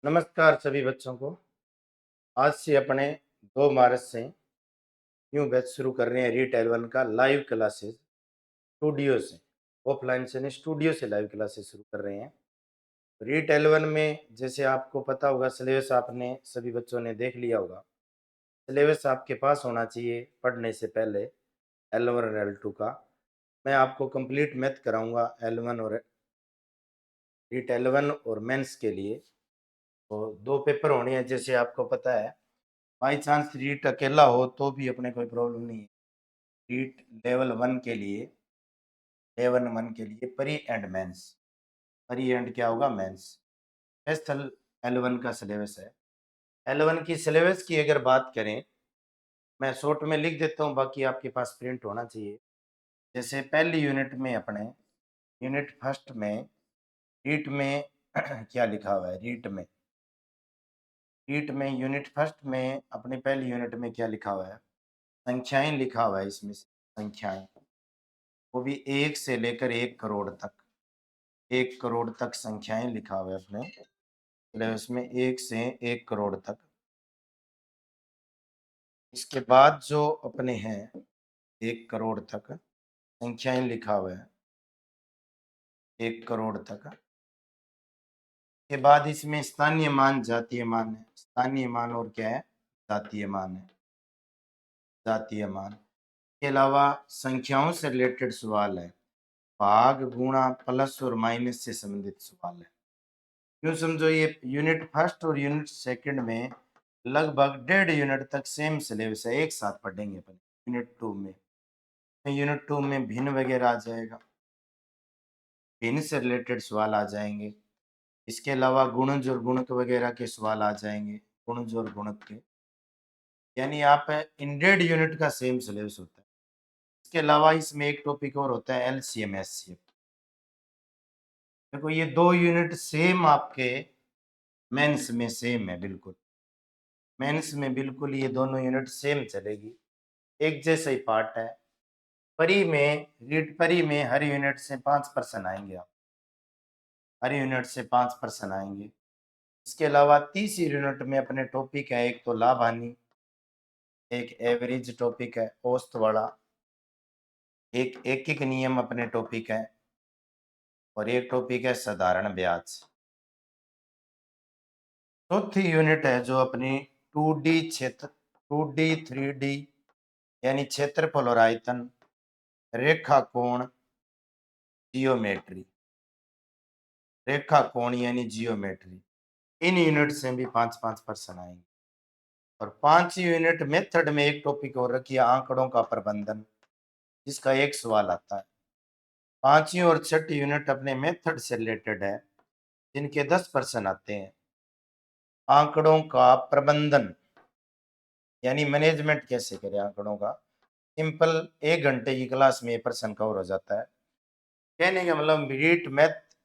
नमस्कार सभी बच्चों को। आज से अपने 2 मार्च से न्यू बैच शुरू कर रहे हैं रीट एल1 का लाइव क्लासेस स्टूडियो से। ऑफलाइन से नहीं, स्टूडियो से लाइव क्लासेस शुरू कर रहे हैं। रीट एल1 में जैसे आपको पता होगा, सिलेबस आपने सभी बच्चों ने देख लिया होगा। सिलेबस आपके पास होना चाहिए पढ़ने से पहले एल1 और एल2 का। मैं आपको कंप्लीट मैथ कराऊंगा एल1 और रीट एल1 और मेंस के लिए। तो 2 पेपर होने हैं जैसे आपको पता है। बाई चांस रीट अकेला हो तो भी अपने कोई प्रॉब्लम नहीं है। रीट लेवल 1 के लिए pre and mains. Pre and क्या होगा? मेंस। एल एल1 का सिलेबस है। एल1 की सिलेबस की अगर बात करें, मैं शॉर्ट में लिख देता हूँ, बाकी आपके पास प्रिंट होना चाहिए। जैसे पहली यूनिट में अपने यूनिट फर्स्ट में रीट में क्या लिखा हुआ है? रीट में यूनिट फर्स्ट में अपनी पहली यूनिट में क्या लिखा हुआ है? संख्याएं लिखा हुआ है। इसमें से संख्याएं, वो भी 1 से लेकर 1 करोड़ तक। 1 करोड़ तक संख्याएं लिखा हुआ है अपने सिलेबस में, 1 से 1 करोड़ तक। इसके बाद जो अपने हैं 1 करोड़ तक संख्याएं लिखा हुआ है, 1 करोड़ तक के बाद इसमें स्थानीय मान, जातीय मान है। स्थानीय मान और क्या है? जातीय मान है। जातीय मान के अलावा संख्याओं से रिलेटेड सवाल है। भाग, गुणा, प्लस और माइनस से संबंधित सवाल है। यूँ समझो, ये यूनिट फर्स्ट और यूनिट सेकंड में लगभग 1.5 यूनिट तक सेम सिलेबस है, एक साथ पढ़ेंगे अपन। यूनिट 2 में भिन्न वगैरह आ जाएगा, भिन्न से रिलेटेड सवाल आ जाएंगे। इसके अलावा गुणज और गुणक वगैरह के सवाल आ जाएंगे, गुणज और गुणक के। यानी आप इन 1.5 यूनिट का सेम सिलेबस होता है। इसके अलावा इसमें एक टॉपिक और होता है एलसीएम एचसीएफ। देखो, ये 2 यूनिट सेम आपके मेंस में सेम है, बिल्कुल मेंस में बिल्कुल ये दोनों यूनिट सेम चलेगी, एक जैसा ही पार्ट है। परी में हर यूनिट से 5% आएंगे। आप हर यूनिट से 5% आएंगे। इसके अलावा तीसरी यूनिट में अपने टॉपिक है, एक तो लाभ हानि, एक एवरेज टॉपिक है औसत वाला, एक एक एक नियम अपने टॉपिक है, और एक टॉपिक है साधारण ब्याज। चौथी यूनिट है जो अपनी 2D क्षेत्र, 2D 3D यानी क्षेत्रफल और आयतन, रेखा कोण, जियोमेट्री। रेखा कोण यानी जियोमेट्री। इन यूनिट से भी 5-5% आएंगे। और 5 यूनिट मेथड में एक टॉपिक और रखिए, आंकड़ों का प्रबंधन, जिसका एक सवाल आता है। 5वीं और 6ठी यूनिट अपने मेथड से रिलेटेड है, जिनके 10% आते हैं। आंकड़ों का प्रबंधन यानी मैनेजमेंट कैसे करें आंकड़ों का, सिंपल 1 घंटे की क्लास में ये प्रश्न कवर हो जाता है। कहने का मतलब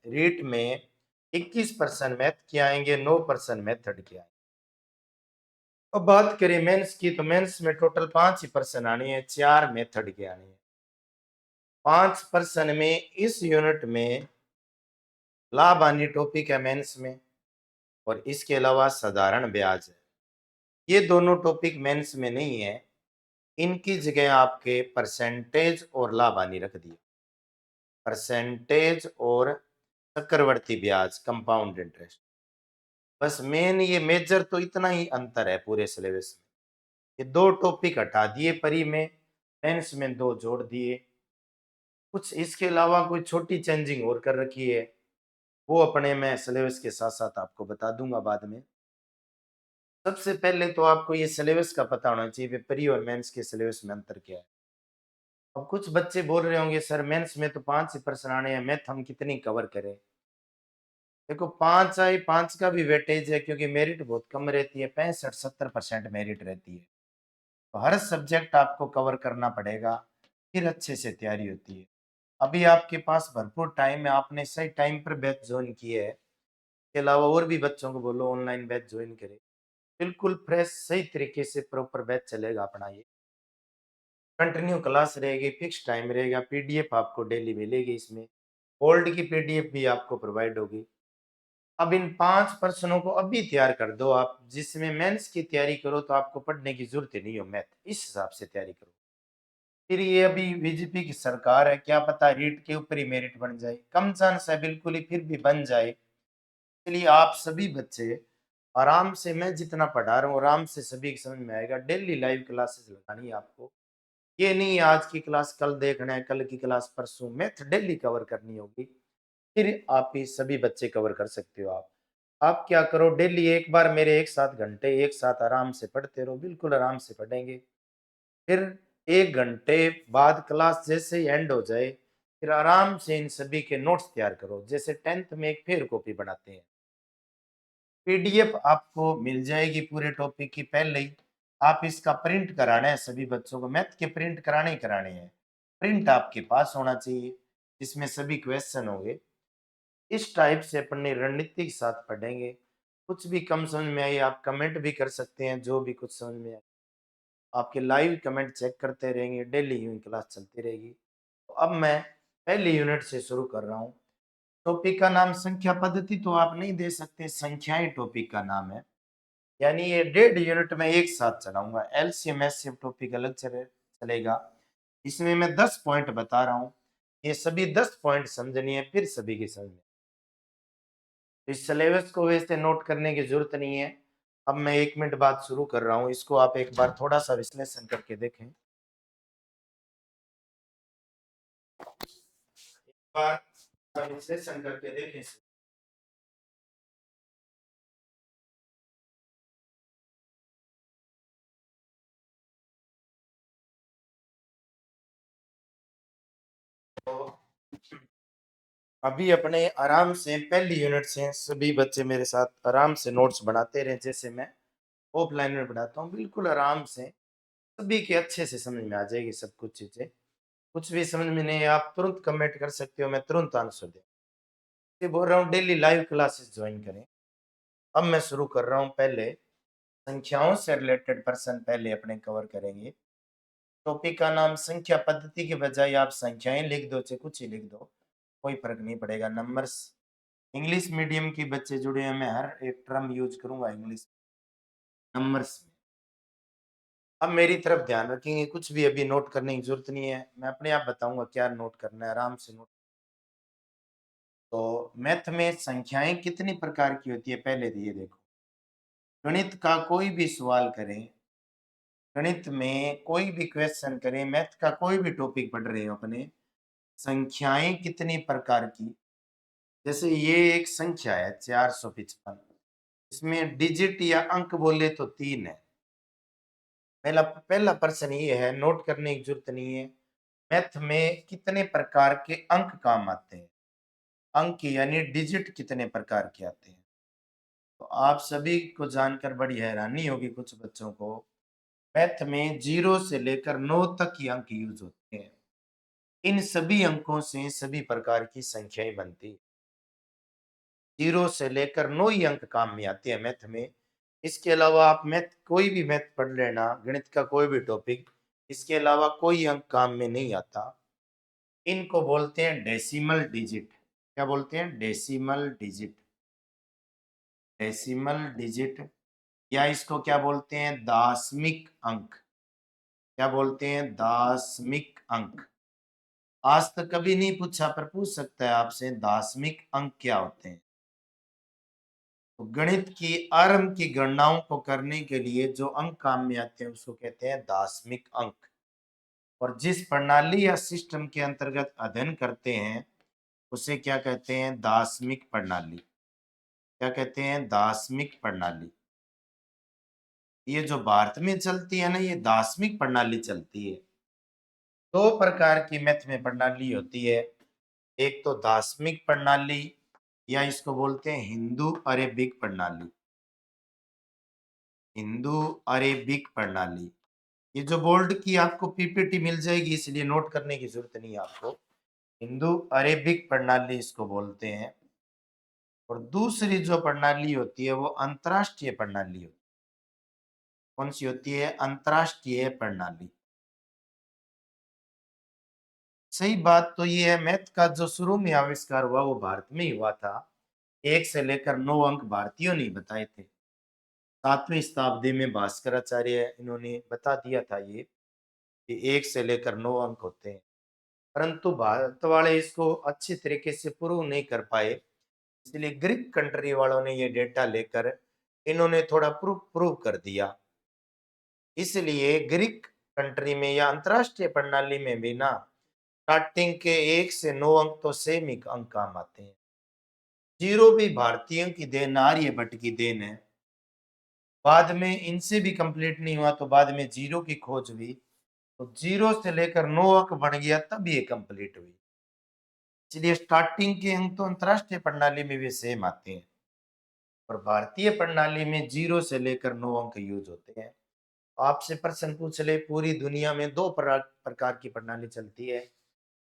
रीट में 21% मैथ के आएंगे, 9% मेथड के आएंगे। अब बात करें मेंस की, तो मेंस में टोटल 5 ही पर्सन आने हैं, 4 मेथड के आने हैं। 5 पर्सन में इस यूनिट में लाभ हानि टॉपिक है मेंस में, और इसके अलावा साधारण ब्याज है। ये दोनों टॉपिक मेंस में नहीं है, इनकी जगह आपके परसेंटेज और लाभ हानि रख दिए। परसेंटेज और चक्रवर्ती ब्याज, कंपाउंड इंटरेस्ट। बस मेन ये मेजर तो इतना ही अंतर है पूरे सिलेबस में। ये 2 टॉपिक हटा दिए परी में, मेंस में 2 जोड़ दिए। कुछ इसके अलावा कोई छोटी चेंजिंग और कर रखी है, वो अपने मैं सिलेबस के साथ साथ आपको बता दूंगा बाद में। सबसे पहले तो आपको ये सिलेबस का पता होना चाहिए, प्री और मेंस के सिलेबस में अंतर क्या है। अब कुछ बच्चे बोल रहे होंगे, सर मेंस में तो 5 ही प्रश्न आने हैं, मैथ हम कितनी कवर करें। देखो, 5 आई, 5 का भी वेटेज है, क्योंकि मेरिट बहुत कम रहती है, 65-70% मेरिट रहती है। तो हर सब्जेक्ट आपको कवर करना पड़ेगा, फिर अच्छे से तैयारी होती है। अभी आपके पास भरपूर टाइम है, आपने सही टाइम पर बैच ज्वाइन किए है। इसके अलावा और भी बच्चों को बोलो ऑनलाइन बैच ज्वाइन करें। बिल्कुल फ्रेश सही तरीके से प्रॉपर बैच चलेगा अपना। ये कंटिन्यू क्लास रहेगी, फिक्स टाइम रहेगा, पीडीएफ आपको डेली मिलेगी। इसमें ओल्ड की पीडीएफ भी आपको प्रोवाइड होगी। अब इन 5 प्रश्नों को अभी तैयार कर दो आप, जिसमें मेंस की तैयारी करो तो आपको पढ़ने की जरूरत ही नहीं हो, मैथ इस हिसाब से तैयारी करो। फिर ये अभी बीजेपी की सरकार है, क्या पता रीट के ऊपर ही मेरिट बन जाए, कम चांस है बिल्कुल ही, फिर भी बन जाए। इसलिए आप सभी बच्चे आराम से, मैं जितना पढ़ा रहा हूँ आराम से सभी की समझ में आएगा। डेली लाइव क्लासेस लगानी है आपको, ये नहीं आज की क्लास कल देखना है, कल की क्लास परसों, मैथ डेली कवर करनी होगी। फिर आप ही सभी बच्चे कवर कर सकते हो। आप क्या करो, डेली एक बार मेरे एक साथ घंटे एक साथ आराम से पढ़ते रहो, बिल्कुल आराम से पढ़ेंगे। फिर 1 घंटे बाद क्लास जैसे ही एंड हो जाए, फिर आराम से इन सभी के नोट्स तैयार करो, जैसे 10th में एक फेयर कॉपी बनाते हैं। पीडीएफ आपको मिल जाएगी पूरे टॉपिक की पहले ही। आप इसका प्रिंट कराना है सभी बच्चों को, मैथ के प्रिंट कराने ही कराने हैं। प्रिंट आपके पास होना चाहिए, इसमें सभी क्वेश्चन होंगे। इस टाइप से अपनी रणनीति के साथ पढ़ेंगे। कुछ भी कम समझ में आई आप कमेंट भी कर सकते हैं, जो भी कुछ समझ में आए आपके लाइव कमेंट चेक करते रहेंगे, डेली यूं क्लास चलती रहेगी। तो अब मैं पहली यूनिट से शुरू कर रहा हूँ। टॉपिक का नाम संख्या पद्धति तो आप नहीं दे सकते, संख्याएं टॉपिक का नाम है, यानी ये 1.5 यूनिट में एक साथ चलाऊंगा। एलसीएम एचसीएफ टॉपिक अलग चलेगा। इसमें मैं 10 पॉइंट बता रहा हूँ, ये सभी 10 पॉइंट समझनी है, फिर सभी की समझ में। इस सिलेबस को वैसे नोट करने की जरूरत नहीं है। अब मैं 1 मिनट बाद शुरू कर रहा हूँ, इसको आप एक बार थोड़ा सा विश्लेषण करके देखें। एक बार विश्लेषण करके देखें। तो अभी अपने आराम से पहली यूनिट से सभी बच्चे मेरे साथ आराम से नोट्स बनाते रहे, जैसे मैं ऑफलाइन में पढ़ाता हूँ, बिल्कुल आराम से सभी के अच्छे से समझ में आ जाएगी सब कुछ चीजें। कुछ भी समझ में नहीं आप तुरंत कमेंट कर सकते हो, मैं तुरंत आंसर दे। ये बोल रहा हूँ डेली लाइव क्लासेस ज्वाइन करें। अब मैं शुरू कर रहा हूँ, पहले संख्याओं से रिलेटेड पर्सन पहले अपने कवर करेंगे। टॉपिक का नाम संख्या पद्धति के बजाय आप संख्याएं लिख दो, चाहे कुछ ही लिख दो, कोई फर्क नहीं पड़ेगा। नंबर्स, इंग्लिश मीडियम के बच्चे जुड़े हैं, मैं हर एक टर्म यूज करूंगा इंग्लिश नंबर्स में। अब मेरी तरफ ध्यान रखेंगे, कुछ भी अभी नोट करने की जरूरत नहीं है, मैं अपने आप बताऊंगा क्या नोट करना है, आराम से नोट। तो मैथ में संख्याएं कितनी प्रकार की होती है पहले तो ये देखो। गणित का कोई भी सवाल करें, गणित में कोई भी क्वेश्चन करें, मैथ का कोई भी टॉपिक पढ़ रहे हो अपने, संख्याएं कितनी प्रकार की। जैसे ये एक संख्या है 455, इसमें डिजिट या अंक बोले तो 3 है। पहला पहला प्रश्न ये है, नोट करने की जरूरत नहीं है, मैथ में कितने प्रकार के अंक काम आते हैं, अंक यानी डिजिट कितने प्रकार के आते हैं। तो आप सभी को जानकर बड़ी हैरानी होगी कुछ बच्चों को, मैथ में 0 से लेकर 9 तक की अंक यूज होते हैं। इन सभी अंकों से सभी प्रकार की संख्याएं बनती, 0 से लेकर 9 ही अंक काम में आते हैं मैथ में। इसके अलावा आप मैथ कोई भी मैथ पढ़ लेना, गणित का कोई भी टॉपिक, इसके अलावा कोई अंक काम में नहीं आता। इनको बोलते हैं डेसिमल डिजिट। क्या बोलते हैं? Decimal digit. डेसिमल डिजिट, या इसको क्या बोलते हैं? दाशमिक अंक। क्या बोलते हैं? दाशमिक अंक। आज तक कभी नहीं पूछा पर पूछ सकता है आपसे, दाशमिक अंक क्या होते हैं। तो गणित की आरंभ की गणनाओं को करने के लिए जो अंक काम में आते हैं उसको कहते हैं दाशमिक अंक। और जिस प्रणाली या सिस्टम के अंतर्गत अध्ययन करते हैं उसे क्या कहते हैं? दाशमिक प्रणाली। क्या कहते हैं? दाशमिक प्रणाली। ये जो भारत में चलती है ना, ये दाशमिक प्रणाली चलती है। 2 प्रकार की मैथ में प्रणाली होती है, एक तो दाशमिक प्रणाली, या इसको बोलते हैं हिंदू अरेबिक प्रणाली। हिंदू अरेबिक प्रणाली, ये जो बोर्ड की आपको पीपीटी मिल जाएगी, इसलिए नोट करने की जरूरत नहीं है आपको। हिंदू अरेबिक प्रणाली इसको बोलते हैं। और दूसरी जो प्रणाली होती है वो अंतरराष्ट्रीय प्रणाली होती है। कौन सी होती है? अंतरराष्ट्रीय प्रणाली। सही बात तो ये है, मैथ का जो शुरू में आविष्कार हुआ वो भारत में ही हुआ था, 1 से लेकर 9 अंक भारतीयों ने बताए थे। 7वीं शताब्दी में भास्कराचार्य इन्होंने बता दिया था ये कि 1 से लेकर 9 अंक होते हैं। परंतु भारत वाले इसको अच्छी तरीके से प्रूव नहीं कर पाए। इसलिए ग्रीक कंट्री वालों ने ये डेटा लेकर इन्होंने थोड़ा प्रूफ प्रूव कर दिया। इसलिए ग्रीक कंट्री में या अंतरराष्ट्रीय प्रणाली में भी ना स्टार्टिंग के 1 से 9 अंक तो सेम ही अंक काम आते हैं। जीरो भी भारतीयों की देन, आर्यभट्ट की देन है। बाद में इनसे भी कंप्लीट नहीं हुआ तो बाद में जीरो की खोज हुई, तो जीरो से लेकर 9 अंक बन गया तब ये कंप्लीट हुई। इसलिए स्टार्टिंग के अंक तो अंतरराष्ट्रीय प्रणाली में भी सेम आते हैं और भारतीय प्रणाली में जीरो से लेकर 9 अंक यूज होते हैं। आपसे प्रश्न पूछ ले, पूरी दुनिया में दो प्रकार की प्रणाली चलती है,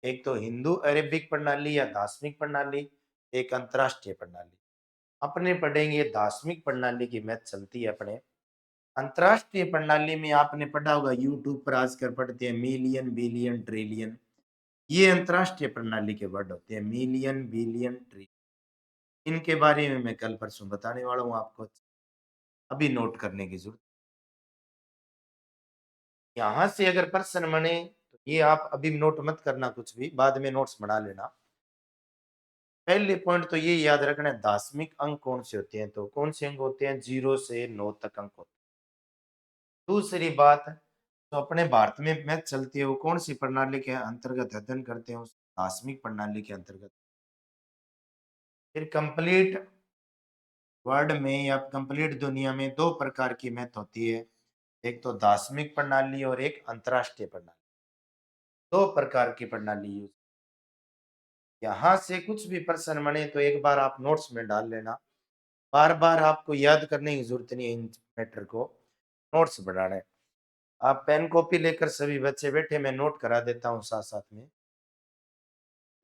एक तो हिंदू अरेबिक प्रणाली या दार्शनिक प्रणाली, एक अंतरराष्ट्रीय प्रणाली। अपने पढ़ेंगे दार्शनिक प्रणाली की मैथ चलती है अपने। अंतरराष्ट्रीय प्रणाली में आपने पढ़ा होगा, यूट्यूब पर आजकल पढ़ते हैं मिलियन बिलियन ट्रिलियन, ये अंतरराष्ट्रीय प्रणाली के वर्ड होते हैं, मिलियन बिलियन ट्रिलियन। इनके बारे में मैं कल परसों बताने वाला हूँ आपको, अभी नोट करने की जरूरत। यहाँ से अगर प्रश्न बने तो ये आप अभी नोट मत करना कुछ भी, बाद में नोट्स बना लेना। पहले पॉइंट तो ये याद रखना है, दार्शनिक अंक कौन से होते हैं, तो कौन से अंक होते हैं, 0 से 9 तक अंक होते हैं। दूसरी बात, तो अपने भारत में मैथ चलती है वो कौन सी प्रणाली के अंतर्गत अध्ययन करते हैं, उस दार्शनिक प्रणाली के अंतर्गत। फिर कंप्लीट वर्ल्ड में या कंप्लीट दुनिया में दो प्रकार की मैथ होती है, एक तो दार्शनिक प्रणाली और एक अंतरराष्ट्रीय प्रणाली। दो प्रकार की प्रणाली यूज। यहाँ से कुछ भी प्रश्न बने तो एक बार आप नोट्स में डाल लेना, बार बार आपको याद करने की जरूरत नहीं है इन मैटर को, नोट्स बनाना है। आप पेन कॉपी लेकर सभी बच्चे बैठे, मैं नोट करा देता हूँ साथ साथ में।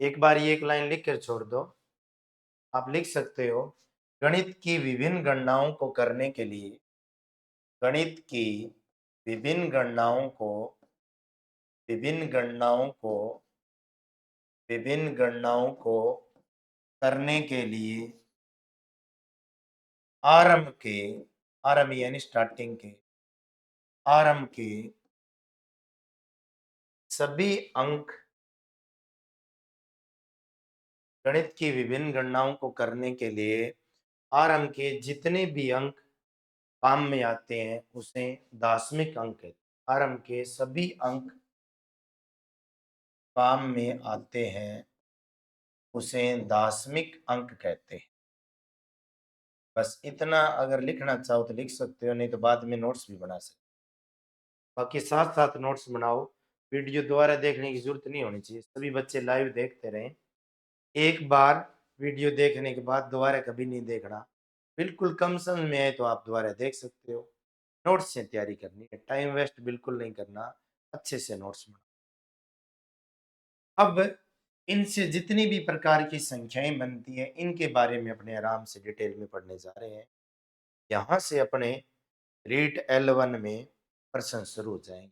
एक बार ये एक लाइन लिख कर छोड़ दो, आप लिख सकते हो, गणित की विभिन्न गणनाओं को करने के लिए, गणित की विभिन्न गणनाओं को, विभिन्न गणनाओं को, विभिन्न गणनाओं को करने के लिए आरंभ के, आरंभ यानी स्टार्टिंग के, आरंभ के सभी अंक, गणित की विभिन्न गणनाओं को करने के लिए आरंभ के जितने भी अंक काम में आते हैं उसे दार्शनिक अंक कहते हैं। आरंभ के सभी अंक काम में आते हैं उसे दार्शनिक अंक कहते हैं। बस इतना अगर लिखना चाहो तो लिख सकते हो, नहीं तो बाद में नोट्स भी बना सकते हो। बाकी साथ साथ नोट्स बनाओ, वीडियो दोबारा देखने की जरूरत नहीं होनी चाहिए, सभी बच्चे लाइव देखते रहें। एक बार वीडियो देखने के बाद दोबारा कभी नहीं देखना। बिल्कुल कम समझ में आए तो आप दोबारा देख सकते हो। नोट्स से तैयारी करनी है, टाइम वेस्ट बिल्कुल नहीं करना, अच्छे से नोट्स बनाओ। अब इनसे जितनी भी प्रकार की संख्याएं बनती हैं इनके बारे में अपने आराम से डिटेल में पढ़ने जा रहे हैं। यहाँ से अपने रीट L1 में प्रश्न शुरू हो जाएंगे।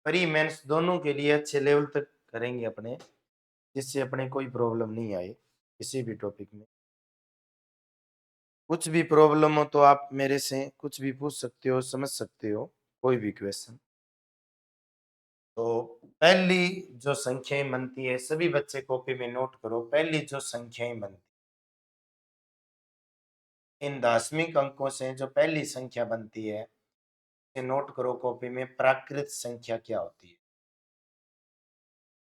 प्री मेंस दोनों के लिए अच्छे लेवल तक करेंगे अपने, जिससे अपने कोई प्रॉब्लम नहीं आए किसी भी टॉपिक में। कुछ भी प्रॉब्लम हो तो आप मेरे से कुछ भी पूछ सकते हो, समझ सकते हो कोई भी क्वेश्चन। तो पहली जो संख्याएं बनती है, सभी बच्चे कॉपी में नोट करो, पहली जो संख्याएं बनती, इन दार्शनिक अंकों से जो पहली संख्या बनती है इसे नोट करो कॉपी में, प्राकृत संख्या क्या होती है।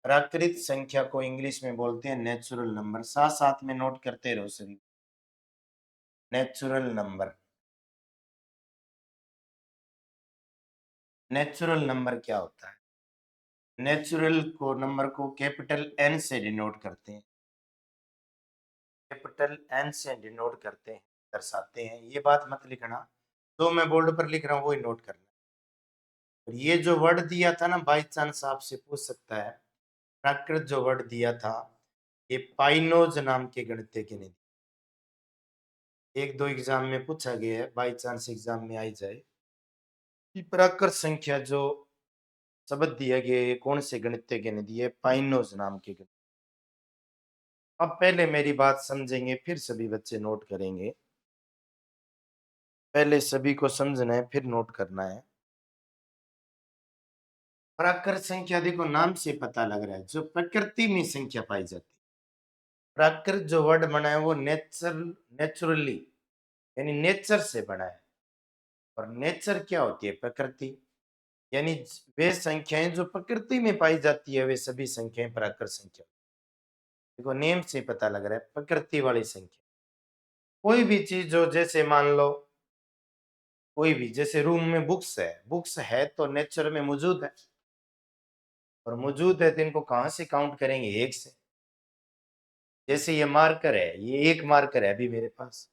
प्राकृत संख्या को इंग्लिश में बोलते हैं नेचुरल नंबर, साथ साथ में नोट करते रहो सभी। नेचुरल नंबर, नेचुरल नंबर क्या होता है, नेचुरल को नंबर को कैपिटल एन से डिनोट करते हैं, कैपिटल एन से डिनोट करते हैं, दर्शाते हैं। ये बात मत लिखना, जो मैं बोर्ड पर लिख रहा हूँ वही नोट करना। और ये जो वर्ड दिया था ना, बाई चांस आपसे पूछ सकता है, प्राकृत जो वर्ड दिया था ये पाइनोज नाम के गणितज्ञ ने दिया। एक दो एग्जाम में पूछा गया है, बाई चांस एग्जाम में आई जाए कि प्राकृत संख्या जो शब्द दिया गया है कौन से गणितज्ञ ने दिया है, पाइनोज नाम के गणित। अब पहले मेरी बात समझेंगे, फिर सभी बच्चे नोट करेंगे। पहले सभी को समझना है, फिर नोट करना है। प्राकृत संख्या देखो नाम से पता लग रहा है, जो प्रकृति में संख्या पाई जाती है। प्राकृत जो वर्ड बना है वो नेचुरली यानी नेचर से बना है। और नेचर क्या होती है? प्रकृति। यानी वे संख्याएं जो प्रकृति में पाई जाती है, वे सभी संख्याएं प्राकृत संख्या। देखो नेम से पता लग रहा है प्रकृति वाली संख्या। कोई भी चीज जो, जैसे मान लो कोई भी, जैसे रूम में बुक्स है तो नेचर में मौजूद है, और मौजूद है तो इनको कहां से काउंट करेंगे? एक से। जैसे ये मार्कर है, ये एक मार्कर है अभी मेरे पास,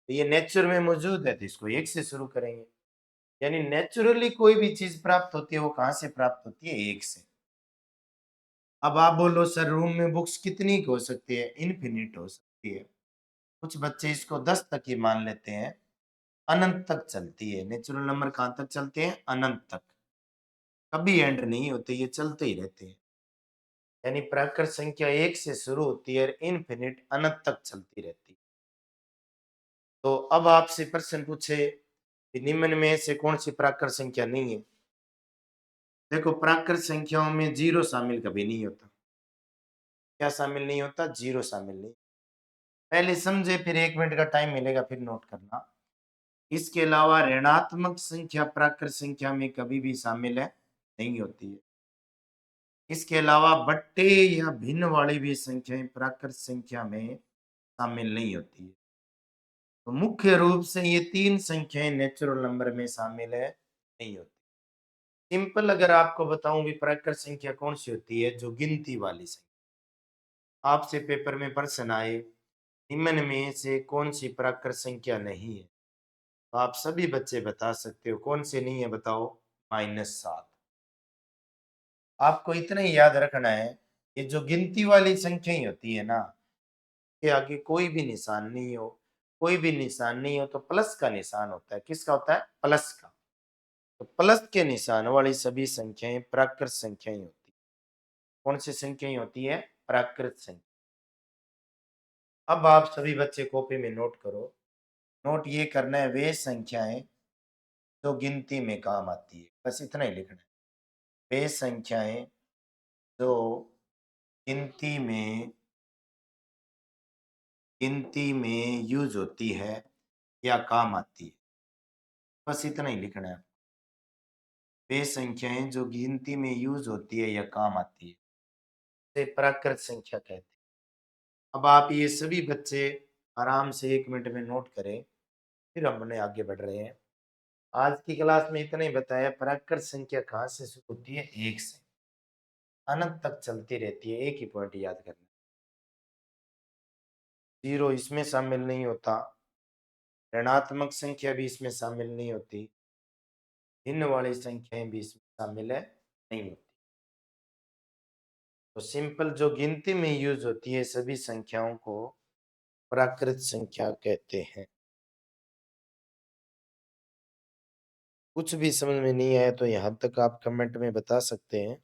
तो ये नेचर में मौजूद है तो इसको एक से शुरू करेंगे। यानी नेचुरली कोई भी चीज प्राप्त होती है वो कहां से प्राप्त होती है? एक से। अब आप बोलो सर रूम में बुक्स कितनी की हो सकती है? इनफिनिट हो सकती है। कुछ बच्चे इसको 10 तक ही मान लेते हैं, अनंत तक चलती है। नेचुरल नंबर कहां तक चलते हैं? अनंत तक। कभी एंड नहीं होते, ये चलते ही रहते हैं। यानी प्राकृत संख्या एक से शुरू होती है और इनफिनिट अनंत तक चलती रहती है। तो अब आपसे प्रश्न पूछे कि निम्न में से कौन सी प्राकृत संख्या नहीं है? देखो प्राकृत संख्याओं में जीरो शामिल कभी नहीं होता। क्या शामिल नहीं होता? जीरो शामिल नहीं। पहले समझे, फिर 1 मिनट का टाइम मिलेगा, फिर नोट करना। इसके अलावा ऋणात्मक संख्या प्राकृत संख्या में कभी भी शामिल है नहीं होती है। इसके अलावा बट्टे या भिन्न वाली भी संख्याएं प्राकृत संख्या में शामिल नहीं होती है। तो मुख्य रूप से ये तीन संख्याएं नेचुरल नंबर में शामिल है नहीं होती। सिंपल अगर आपको बताऊं भी प्राकृत संख्या कौन सी होती है? जो गिनती वाली संख्या। आपसे पेपर में प्रश्न आए निम्न में से कौन सी प्राकृत संख्या नहीं है, तो आप सभी बच्चे बता सकते हो कौन सी नहीं है। बताओ। -7। आपको इतना ही याद रखना है, ये जो गिनती वाली संख्या ही होती है ना, के आगे कोई भी निशान नहीं हो, कोई भी निशान नहीं हो तो प्लस का निशान होता है। किसका होता है? प्लस का। तो प्लस के निशान वाली सभी संख्याएं प्राकृत संख्याएं होती है। कौन सी संख्याएं होती है? प्राकृत संख्या। अब आप सभी बच्चे कॉपी में नोट करो। नोट ये करना है वे संख्याएं जो गिनती में काम आती है, बस इतना ही लिखना है। वे संख्याएं जो गिनती में यूज होती है या काम आती है, बस इतना ही लिखना है। वे संख्याएं जो गिनती में यूज होती है या काम आती है, इसे प्राकृत संख्या कहते हैं। अब आप ये सभी बच्चे आराम से 1 मिनट में नोट करें, फिर हम अपने आगे बढ़ रहे हैं। आज की क्लास में इतना ही बताया। प्राकृत संख्या कहाँ से शुरू होती है? एक से। अनंत तक चलती रहती है। एक ही पॉइंट याद करना, जीरो इसमें शामिल नहीं होता, ऋणात्मक संख्या भी इसमें शामिल नहीं होती, भिन्न वाली संख्याएं भी इसमें शामिल है नहीं होती। तो सिंपल जो गिनती में यूज होती है सभी संख्याओं को प्राकृत संख्या कहते हैं। कुछ भी समझ में नहीं आया तो यहाँ तक आप कमेंट में बता सकते हैं,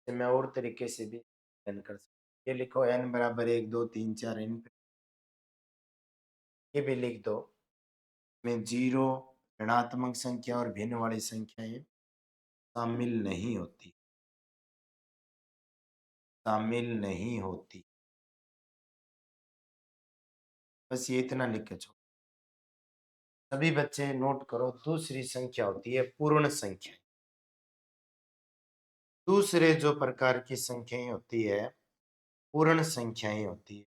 मैं और तरीके से भी एक्सप्लेन कर सकता। ये लिखो n बराबर 1 2 3 4 n, ये भी लिख दो। में जीरो, ऋणात्मक संख्या और भिन्न वाली संख्याएं शामिल नहीं होती, शामिल नहीं होती। बस ये इतना लिख के छोड़ो। सभी बच्चे नोट करो। दूसरी संख्या होती है पूर्ण संख्या। दूसरे जो प्रकार की संख्याएं होती है पूर्ण संख्याएं होती है,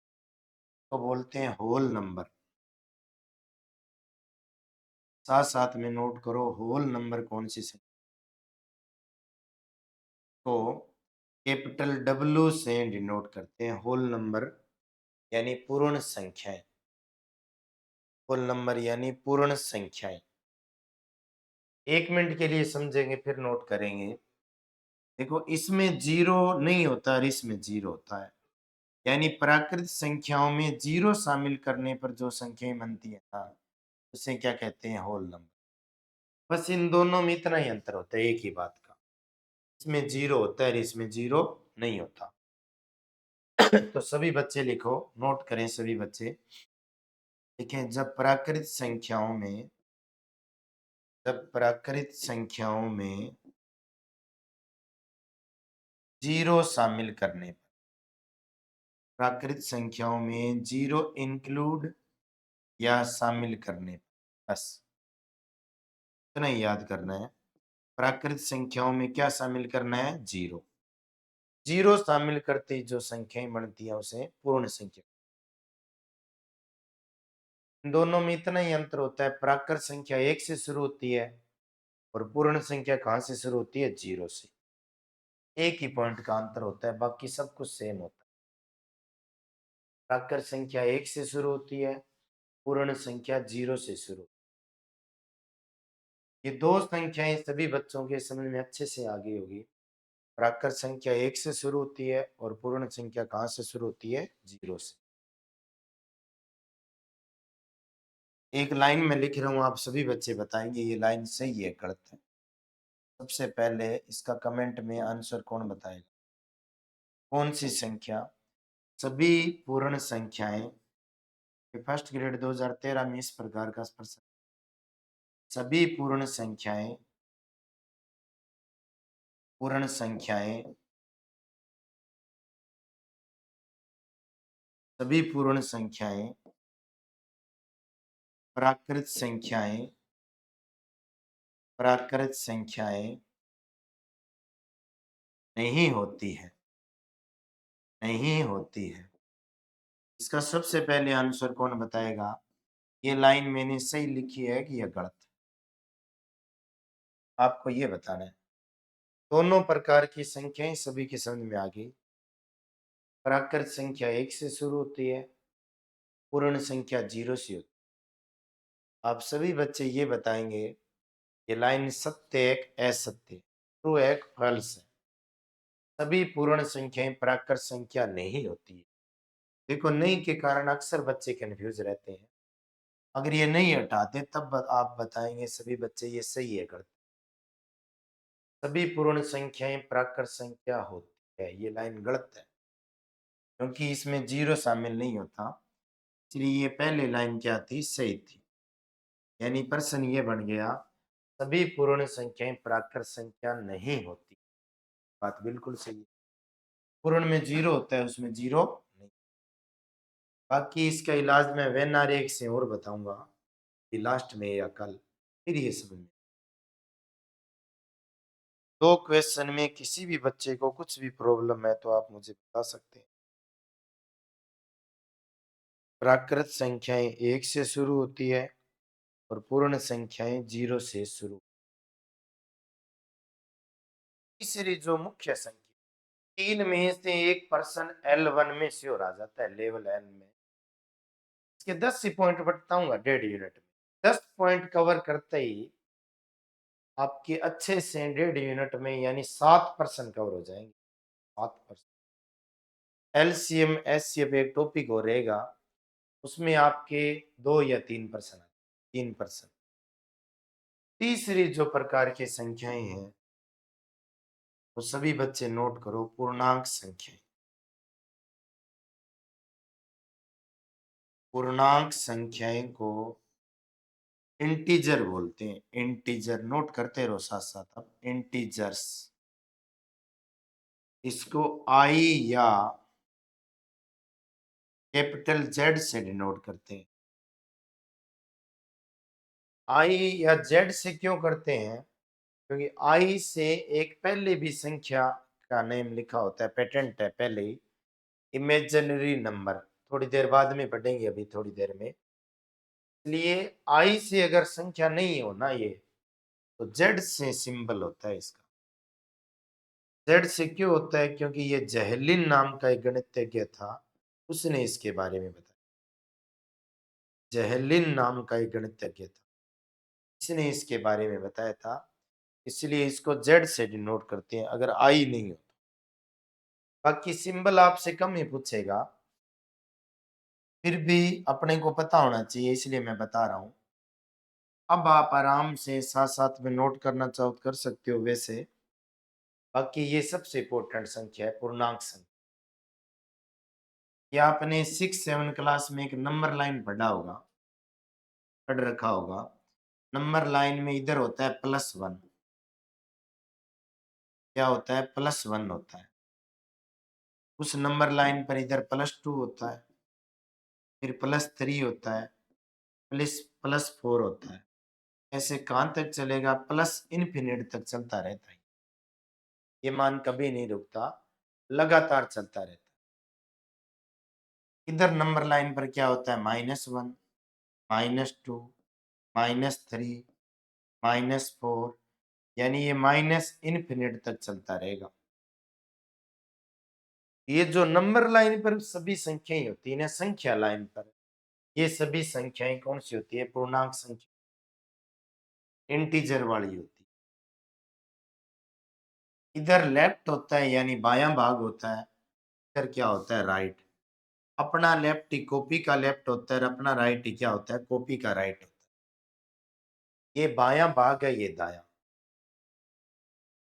तो बोलते हैं होल नंबर। साथ साथ में नोट करो होल नंबर कौन सी संख्या, तो कैपिटल डब्ल्यू से डिनोट करते हैं होल नंबर यानी पूर्ण संख्याएं। होल नंबर यानी पूर्ण संख्याएं। 1 मिनट के लिए समझेंगे, फिर नोट करेंगे। देखो इसमें जीरो नहीं होता और इसमें जीरो होता है, यानी प्राकृत संख्याओं में जीरो शामिल करने पर जो संख्याएं बनती है ना, उसे क्या कहते हैं? Whole number. बस इन दोनों में इतना ही अंतर होता है एक ही बात का, इसमें जीरो होता है और इसमें जीरो नहीं होता। तो सभी बच्चे लिखो, नोट करें सभी बच्चे। देखें, जब प्राकृत संख्याओं में जीरो शामिल करने पर, प्राकृत संख्याओं में जीरो इंक्लूड या शामिल करने पर, बस इतना ही याद करना है। प्राकृत संख्याओं में क्या शामिल करना है? जीरो। जीरो शामिल करते ही जो संख्याएं बनती है उसे पूर्ण संख्या। इन दोनों में इतना ही अंतर होता है, प्राकृत संख्या एक से शुरू होती है और पूर्ण संख्या कहां से शुरू होती है? जीरो से। एक ही पॉइंट का अंतर होता है, बाकी सब कुछ सेम होता है। प्राकृत संख्या एक से शुरू होती है, पूर्ण संख्या जीरो से शुरू। ये दो संख्याएं सभी बच्चों के समझ में अच्छे से आ गई होगी। प्राकृत संख्या एक से शुरू होती है और पूर्ण संख्या कहां से शुरू होती है? जीरो से। एक लाइन में लिख रहा हूं, आप सभी बच्चे बताएंगे ये लाइन सही है गलत है। सबसे पहले इसका कमेंट में आंसर कौन बताएगा? कौन सी संख्या सभी पूर्ण संख्याएं, फर्स्ट ग्रेड 2013 में इस प्रकार का प्रश्न, सभी पूर्ण संख्याएं सभी पूर्ण संख्याएं प्राकृत संख्याएं नहीं होती है, नहीं होती है। इसका सबसे पहले आंसर कौन बताएगा? ये लाइन मैंने सही लिखी है कि यह गलत? आपको ये बताना है। दोनों प्रकार की संख्याएं सभी की समझ में आ गई। प्राकृत संख्या एक से शुरू होती है, पूर्ण संख्या जीरो से होती है। आप सभी बच्चे ये बताएंगे ये लाइन सत्य है कि असत्य, ट्रू है कि फॉल्स है? सभी पूर्ण संख्याएं प्राकृत संख्या नहीं होती है। देखो, नहीं के कारण अक्सर बच्चे कंफ्यूज रहते हैं। अगर ये नहीं हटाते तब आप बताएंगे सभी बच्चे ये सही है गलत। सभी पूर्ण संख्याएं प्राकृत संख्या होती है, ये लाइन गलत है क्योंकि इसमें जीरो शामिल नहीं होता। इसलिए ये पहले लाइन क्या थी? सही थी। यानी प्रश्न ये बन गया, सभी पूर्ण संख्याएं प्राकृत संख्या नहीं होती। बात बिल्कुल सही है। पूर्ण में जीरो होता है, उसमें जीरो नहीं। बाकी इसका इलाज मैं वेन आरेख से और बताऊंगा कि लास्ट में या कल, फिर ये समझ में। दो क्वेश्चन में किसी भी बच्चे को कुछ भी प्रॉब्लम है तो आप मुझे बता सकते हैं। प्राकृत संख्याएं एक से शुरू होती है और पूर्ण संख्याएं जीरो से शुरू। तीसरी जो मुख्य संख्या, तीन में से एक पर्सन L1 में श्योर आ जाता है, लेवल N में। इसके 10 ही पॉइंट बताऊंगा 1.5 यूनिट में। 10 पॉइंट कवर करते ही आपके अच्छे से 1.5 यूनिट में यानी 7% कवर हो जाएंगे। 7%। एलसीएम एचसीएफ एक टॉपिक हो रहेगा, उसमें आपके 2 या 3%, 3%। तीसरी जो प्रकार की संख्याएं हैं वो सभी बच्चे नोट करो, पूर्णांक संख्याएं। पूर्णांक संख्याएं को इंटीजर बोलते हैं। इंटीजर नोट करते रहो साथ साथ अब, इंटीजर्स। इसको आई या कैपिटल जेड से डिनोट करते हैं। आई या जेड से क्यों करते हैं? क्योंकि आई से एक पहले भी संख्या का नेम लिखा होता है, पेटेंट है पहले ही, इमेजिनरी नंबर। थोड़ी देर बाद में पढ़ेंगे, अभी थोड़ी देर में। इसलिए आई से अगर संख्या नहीं हो ना ये, तो जेड से सिंबल होता है इसका। जेड से क्यों होता है? क्योंकि ये जहलिन नाम का एक गणितज्ञ था, उसने इसके बारे में बताया। जहलिन नाम का एक गणितज्ञ था, इसने इसके बारे में बताया था। इसलिए इसको जेड से डिनोट करते हैं अगर आई नहीं हो तो। बाकी सिंबल आपसे कम ही पूछेगा, फिर भी अपने को पता होना चाहिए, इसलिए मैं बता रहा हूं। अब आप आराम से साथ साथ में नोट करना चाहो तो कर सकते हो वैसे। बाकी ये सबसे इंपॉर्टेंट संख्या है, पूर्णांक संख्या। ये आपने 6-7 क्लास में एक नंबर लाइन पढ़ रखा होगा। नंबर लाइन में इधर होता है +1। क्या होता है? +1 होता है। उस नंबर लाइन पर इधर +2 होता है, फिर +3 होता है, +4 होता है। ऐसे कहाँ तक चलेगा? प्लस इन्फिनिट तक चलता रहता है। ये मान कभी नहीं रुकता, लगातार चलता रहता है। इधर नंबर लाइन पर क्या होता है? -1, -2, -3, -4, यानी ये माइनस इन्फिनिट तक चलता रहेगा। ये जो नंबर लाइन पर सभी संख्याएं होती है ना, संख्या लाइन पर, ये सभी संख्याएं कौन सी होती है? पूर्णांक संख्या, इंटीजर वाली होती है। इधर लेफ्ट होता है यानी बायां भाग होता है, इधर क्या होता है? राइट। अपना लेफ्ट ही कॉपी का लेफ्ट होता है और अपना राइट ही क्या होता है? कॉपी का राइट होता है। ये बायां भाग है, ये दायां।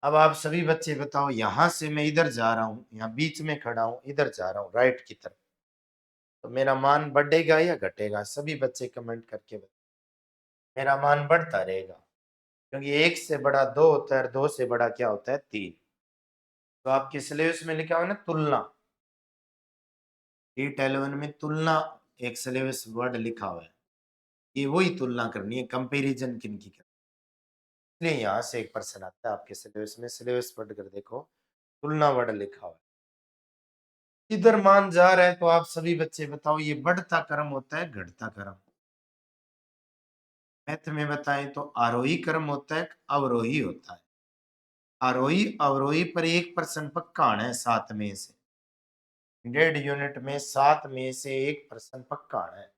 अब आप सभी बच्चे बताओ, यहां से मैं इधर जा रहा हूं, यहाँ बीच में खड़ा हूं, इधर जा रहा हूं राइट की तरफ, तो मेरा मान बढ़ेगा या घटेगा? सभी बच्चे कमेंट करके बताओ। मेरा मान बढ़ता रहेगा, क्योंकि 1 से बड़ा 2 होता है और 2 से बड़ा क्या होता है? 3। तो आपके सिलेबस में लिखा हुआ है ना तुलना, नीट 11 में तुलना एक सिलेबस वर्ड लिखा हुआ है। ये वही तुलना करनी है, कंपैरिजन किनकी करनी है। इसलिए यहाँ से एक प्रश्न आता है आपके सिलेबस में, सिलेबस पढ़ कर देखो, तुलना वर्ड लिखा हुआ है। इधर मान जा रहा है, तो आप सभी बच्चे बताओ, ये बढ़ता क्रम होता है घटता क्रम? मैथ में बताएं तो आरोही क्रम होता है, अवरोही होता है। आरोही अवरोही पर 1% पक्का आना है 7 में से, 1.5 यूनिट में 7 में से 1% पक्का आना है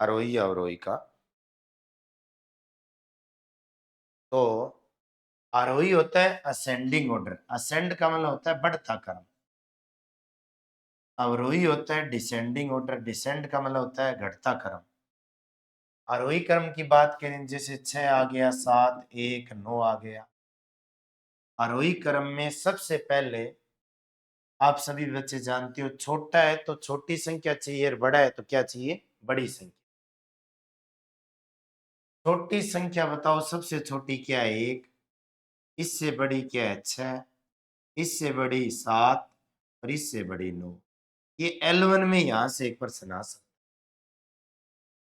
आरोही अवरोही का। तो आरोही होता है असेंडिंग ऑर्डर, असेंड का मतलब होता है बढ़ता क्रम। अवरोही होता है डिसेंडिंग ऑर्डर, डिसेंड का मतलब होता है घटता क्रम। आरोही क्रम की बात करें, जैसे 6 आ गया, 7, 1, 9 आ गया। आरोही क्रम में सबसे पहले आप सभी बच्चे जानते हो, छोटा है तो छोटी संख्या चाहिए और बड़ा है तो क्या चाहिए? बड़ी संख्या। छोटी संख्या बताओ, सबसे छोटी क्या है? 1। इससे बड़ी क्या है? 6। इससे बड़ी 7 और इससे बड़ी 9। ये L1 में यहां से एक प्रश्न आ सकता है।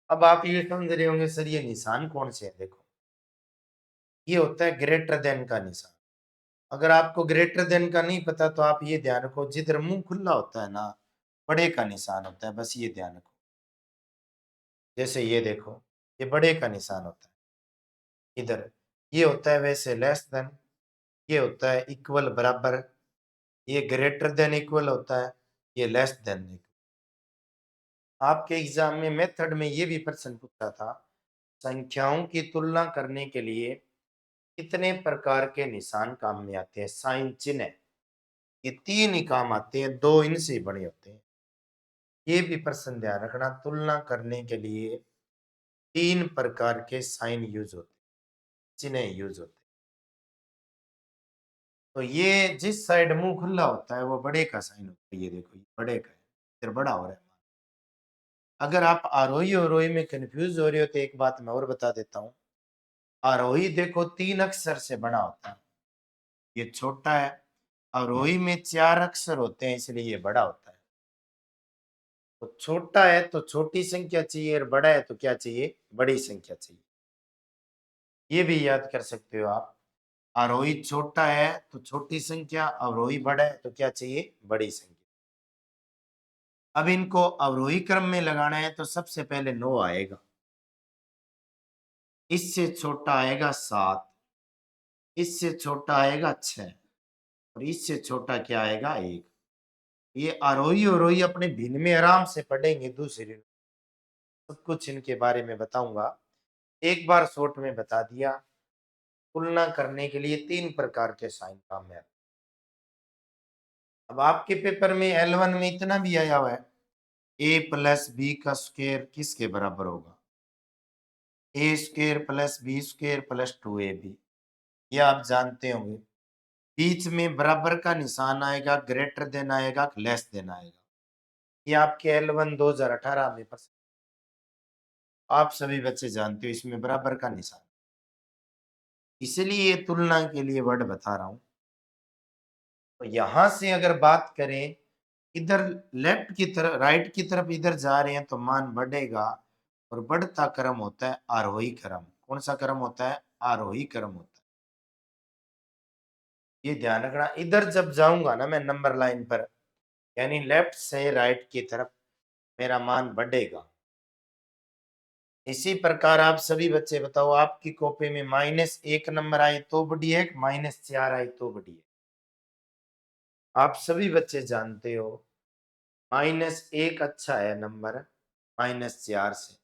अब आप ये समझ रहे होंगे सर ये निशान कौन से है? देखो, ये होता है ग्रेटर देन का निशान। अगर आपको ग्रेटर देन का नहीं पता तो आप ये ध्यान रखो, जिधर मुंह खुला होता है ना, बड़े का निशान होता है, बस ये ध्यान रखो। जैसे ये देखो, ये बड़े का निशान होता है। इधर ये होता है वैसे लेस देन, ये होता है इक्वल बराबर, ये ग्रेटर देन इक्वल होता है, ये लेस देन। आपके एग्जाम में मेथड में ये भी प्रश्न पूछा था, संख्याओं की तुलना करने के लिए कितने प्रकार के निशान काम में आते हैं? साइन चिन्ह, ये 3 ही काम आते हैं, 2 इनसे बड़े होते हैं। ये भी प्रश्न ध्यान रखना, तुलना करने के लिए 3 प्रकार के साइन यूज होते हैं, चिन्ह यूज होते हैं। तो ये जिस साइड मुंह खुला होता है वो बड़े का साइन होता है। ये देखो, ये बड़े का है, फिर बड़ा हो रहा है। अगर आप आरोही अवरोही में कंफ्यूज हो रहे हो तो एक बात मैं और बता देता हूँ। आरोही देखो 3 अक्षर से बना होता है, ये छोटा है। अवरोही में 4 अक्षर होते हैं, इसलिए ये बड़ा होता है। तो छोटा है तो छोटी संख्या चाहिए और बड़ा है तो क्या चाहिए? बड़ी संख्या चाहिए। ये भी याद कर सकते हो आप। आरोही छोटा है तो छोटी संख्या, अवरोही बड़ा है तो क्या चाहिए? बड़ी संख्या। अब इनको अवरोही क्रम में लगाना है तो सबसे पहले 9 आएगा, इससे छोटा आएगा 7, इससे छोटा आएगा 6 और इससे छोटा क्या आएगा? 1। ये आरोही अवरोही अपने भिन्न में आराम से पढ़ेंगे दूसरे, सब कुछ इनके बारे में बताऊंगा। एक बार शॉर्ट में बता दिया, तुलना करने के लिए 3 प्रकार के साइन काम में आते हैं। अब आपके पेपर में L1 में इतना भी आया हुआ है, a प्लस बी का स्क्वायर किसके बराबर होगा? A square plus B square plus 2ab। ये आप जानते होंगे। बीच में बराबर का निशान आएगा, ग्रेटर देन आएगा, लेस देन आएगा। ये आपके L1 2018 में परसेंट, आप सभी बच्चे जानते हो इसमें बराबर का निशान, इसलिए ये तुलना के लिए वर्ड बता रहा हूं। तो यहां से अगर बात करें, इधर लेफ्ट की तरफ राइट की तरफ इधर जा रहे हैं तो मान बढ़ेगा, और बढ़ता क्रम होता है आरोही क्रम। कौन सा क्रम होता है? आरोही क्रम होता है, ये ध्यान रखना। इधर जब जाऊंगा ना मैं नंबर लाइन पर, यानी लेफ्ट से राइट की तरफ, मेरा मान बढ़ेगा। इसी प्रकार आप सभी बच्चे बताओ, आपकी कॉपी में -1 नंबर आए तो बढ़ी है, -4 आए तो बढ़ी है? आप सभी बच्चे जानते हो -1 अच्छा है नंबर -4 से,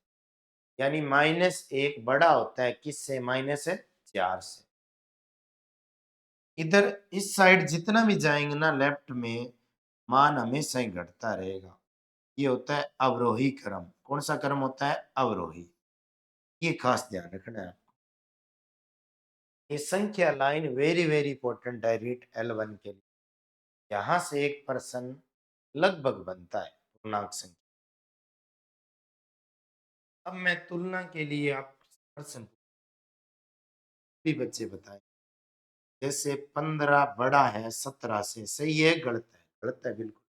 यानी -1 बड़ा होता है किससे? -4 से। इधर इस साइड जितना भी जाएंगे ना लेफ्ट में, मान हमेशा ही घटता रहेगा। ये होता है अवरोही क्रम। कौन सा क्रम होता है? अवरोही। ये खास ध्यान रखना है। ये संख्या लाइन वेरी वेरी इंपॉर्टेंट है रीट L1 के लिए। यहाँ से एक पर्सन लगभग बनता है पूर्णांक संख्या। अब मैं तुलना के लिए आप पर्सन भी बच्चे बताएं, जैसे 15 बड़ा है 17 से, सही है गलत है? गलत है बिल्कुल,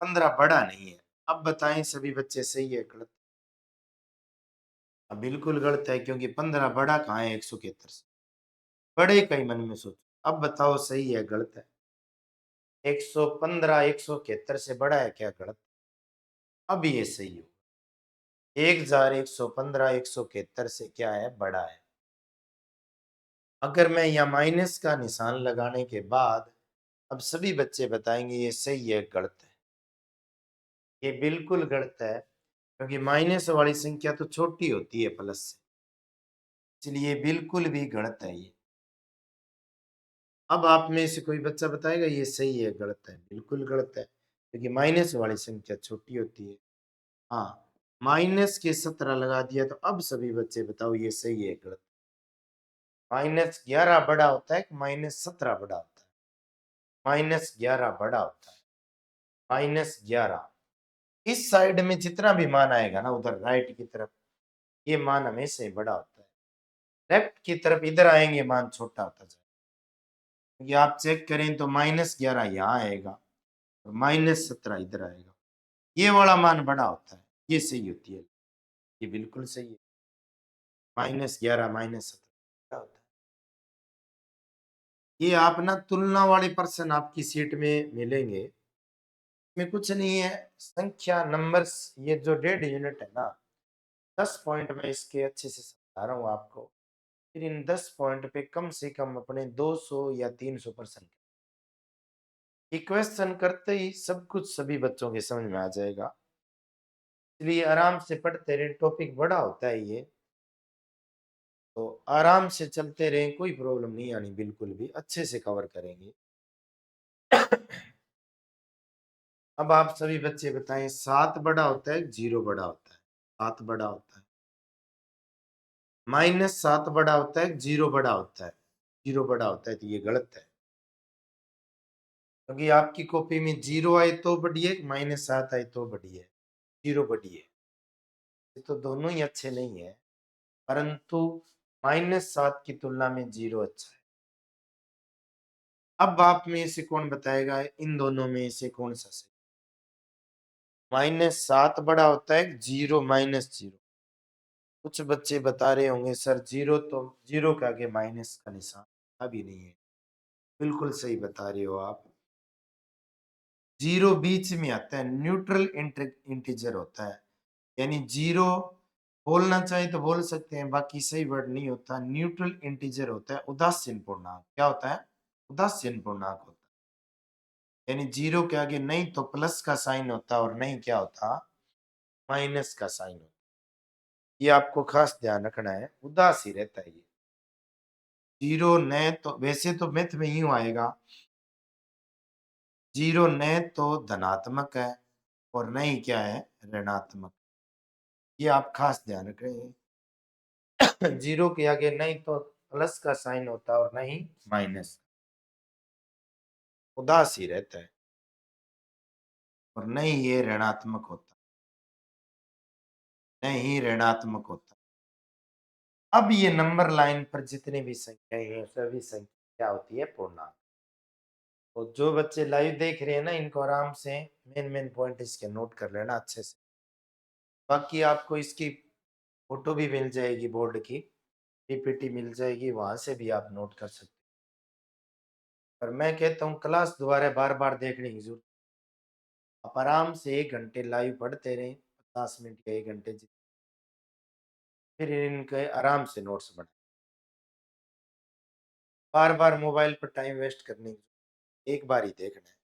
15 बड़ा नहीं है। अब बताएं सभी बच्चे, सही है गलत? बिल्कुल गलत है, क्योंकि 15 बड़ा कहाँ है 171 से? बड़े कई मन में सोचो। अब बताओ सही है गलत है? 115 171 से बड़ा है क्या? गलत। अब ये सही हो, 1115 171 से क्या है? बड़ा है। अगर मैं यहाँ माइनस का निशान लगाने के बाद, अब सभी बच्चे बताएंगे ये सही है गलत है? ये बिल्कुल गलत है, क्योंकि माइनस वाली संख्या तो छोटी होती है प्लस से, इसलिए बिल्कुल भी गलत है ये। अब आप में से कोई बच्चा बताएगा ये सही है गलत है? बिल्कुल गलत है, क्योंकि माइनस वाली संख्या छोटी होती है। हाँ, माइनस के 17 लगा दिया, तो अब सभी बच्चे बताओ ये सही है गलत? -11 बड़ा होता है कि -17 बड़ा होता है? -11 बड़ा होता है, -11। इस साइड में जितना भी मान आएगा ना उधर राइट की तरफ, ये मान हमेशा ही बड़ा होता है। लेफ्ट की तरफ इधर आएंगे मान छोटा होता जाए। ये आप चेक करें तो -11 यहाँ आएगा और -17 इधर आएगा, ये वाला मान बड़ा होता है, ये सही होती है, ये बिल्कुल सही है। -11 -17 होता है। ये आप ना तुलना वाले पर्सन आपकी सीट में मिलेंगे, में कुछ नहीं है, संख्या नंबर्स, ये जो 1.5 यूनिट है ना, 10 पॉइंट में इसके अच्छे से समझा रहा हूँ आपको। फिर इन 10 पॉइंट पे कम से कम अपने 200 या 300%, ये क्वेश्चन करते ही सब कुछ सभी बच्चों के समझ में आ जाएगा। इसलिए आराम से पढ़ते रहे, टॉपिक बड़ा होता है ये, तो आराम से चलते रहें, कोई प्रॉब्लम नहीं आनी, बिल्कुल भी अच्छे से कवर करेंगे। अब आप सभी बच्चे बताएं, 7 बड़ा होता है 0 बड़ा होता है? 7 बड़ा होता है। -7 बड़ा होता है 0 बड़ा होता है? 0 बड़ा होता है, तो ये गलत है, क्योंकि आपकी कॉपी में 0 आए तो बड़ी है, -7 आए तो बड़ी है? 0 बड़ी है। ये तो दोनों ही अच्छे नहीं है, परंतु -7 की तुलना में 0 अच्छा है। अब आप में से कौन बताएगा इन दोनों में से कौन सा सही? -7 बड़ा होता है 0 -0? कुछ बच्चे बता रहे होंगे सर 0 तो 0 के आगे माइनस का निशान अभी नहीं है। बिल्कुल सही बता रहे हो आप। 0 बीच में आता है, न्यूट्रल इंटीजर होता है, यानी 0 बोलना चाहे तो बोल सकते हैं, बाकी सही वर्ड नहीं होता। न्यूट्रल इंटीजर होता है, उदासीन पूर्णांक। क्या होता है? उदासीन पूर्णांक होता है, यानी 0 के आगे नहीं तो प्लस का साइन होता और नहीं क्या होता? माइनस का साइन होता। ये आपको खास ध्यान रखना है, उदासी रहता है ये। 0 न तो वैसे तो मैथ में यूं आएगा, 0 न तो धनात्मक है और न ही क्या है? ऋणात्मक। ये आप खास ध्यान रखें। 0 के आगे नहीं तो प्लस का साइन होता और नहीं माइनस, उदासी रहता है। और न ही ये ऋणात्मक होता, न ही ऋणात्मक होता। अब ये नंबर लाइन पर जितनी भी संख्याएं हैं सभी संख्या क्या होती है? पूर्णांक। तो जो बच्चे लाइव देख रहे हैं ना, इनको आराम से मेन मेन पॉइंट इसके नोट कर लेना अच्छे से। बाकी आपको इसकी फोटो भी मिल जाएगी, बोर्ड की पीपीटी मिल जाएगी, वहां से भी आप नोट कर सकते हैं। पर मैं कहता हूँ क्लास दोबारा बार बार देखने की जरूरत। आप आराम से 1 घंटे लाइव पढ़ते रहें, 50 मिनट या 1 घंटे फिर इनके आराम से नोट्स बनाए। बार बार मोबाइल पर टाइम वेस्ट करने की, एक बार ही देखना है।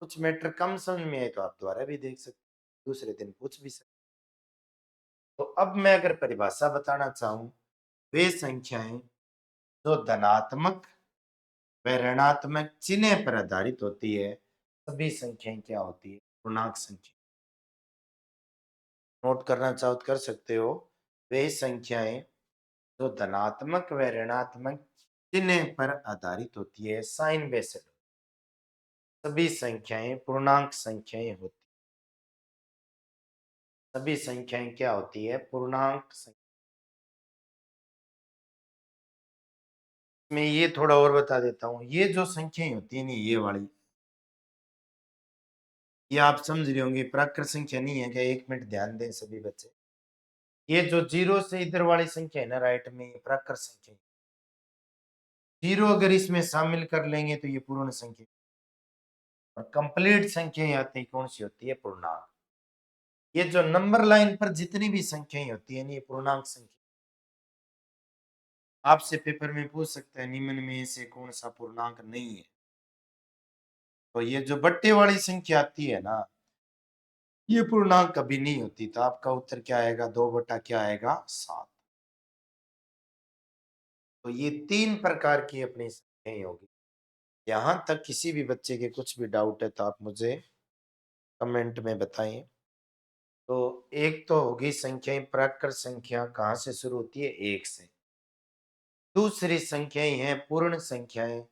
कुछ मैटर कम समझ में आए तो आप दोबारा भी देख सकते, दूसरे दिन पूछ भी सकते। तो अब मैं अगर परिभाषा बताना चाहूँ, वे संख्याएं जो धनात्मक व ऋणात्मक चिन्ह पर आधारित होती है, सभी संख्याएं क्या होती है? पूर्णांक संख्या। नोट करना चाहो तो कर सकते हो। वे संख्याएं जो धनात्मक व ऋणात्मक चिन्ह पर आधारित होती है, साइन बेस्ड, सभी संख्याएं पूर्णांक संख्याएं होती। सभी संख्याएं क्या होती है? पूर्णांक संख्या। मैं ये थोड़ा और बता देता हूँ, ये जो संख्याएं होती है ना, ये वाली, ये आप समझ रहे होंगे प्राकृत संख्या नहीं है क्या? 1 मिनट ध्यान दें सभी बच्चे। ये जो जीरो से इधर वाली संख्या है ना राइट में, ये प्राकृत संख्या है। जीरो अगर इसमें शामिल कर लेंगे तो ये पूर्ण संख्या। और कंप्लीट संख्याएं आती है, कौन सी होती है? पूर्णांक। ये जो नंबर लाइन पर जितनी भी संख्याएं होती है ना, ये पूर्णांक संख्या। आपसे पेपर में पूछ सकता है निम्न में से कौन सा पूर्णांक नहीं है? तो ये जो बट्टे वाली संख्या आती है ना, ये पूर्णांक कभी नहीं होती। तो आपका उत्तर क्या आएगा? 2 बटा क्या आएगा? 7। तो ये 3 प्रकार की अपनी संख्याएं होगी। यहां तक किसी भी बच्चे के कुछ भी डाउट है तो आप मुझे कमेंट में बताएं। तो एक तो होगी संख्याएं, प्राकृत संख्या कहाँ से शुरू होती है? 1 से। दूसरी संख्याएं हैं पूर्ण संख्याएं।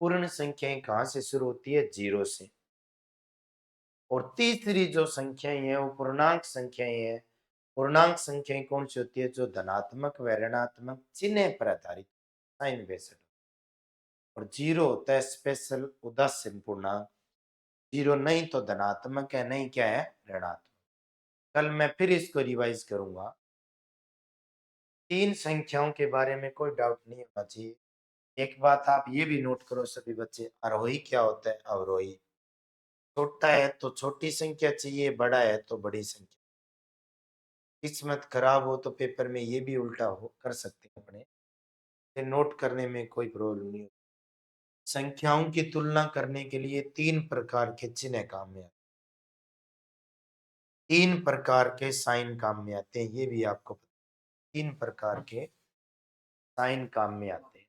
पूर्ण संख्याएं कहाँ से शुरू होती है? 0 से। और तीसरी जो संख्याएं हैं वो पूर्णांक संख्याएं हैं। पूर्णांक संख्याएं कौन सी होती है? जो धनात्मक व ऋणात्मक चिन्ह पर आधारित, साइन बेस्ड। और 0 होता है स्पेशल उदासीन पूर्णांक। 0 नहीं तो धनात्मक है, नहीं क्या है? ऋणात्मक। कल मैं फिर इसको रिवाइज करूंगा। 3 संख्याओं के बारे में कोई डाउट नहीं होना चाहिए। एक बात आप ये भी नोट करो सभी बच्चे, आरोही क्या होता है? अवरोही। छोटा है तो छोटी संख्या चाहिए, बड़ा है तो बड़ी संख्या। किस्मत खराब हो तो पेपर में ये भी उल्टा हो कर सकते हैं अपने, ये नोट करने में कोई प्रॉब्लम नहीं होती। संख्याओं की तुलना करने के लिए 3 प्रकार के चिन्ह काम में आते हैं, 3 प्रकार के साइन काम में आते हैं, ये भी आपको पता। 3 प्रकार के साइन काम में आते हैं।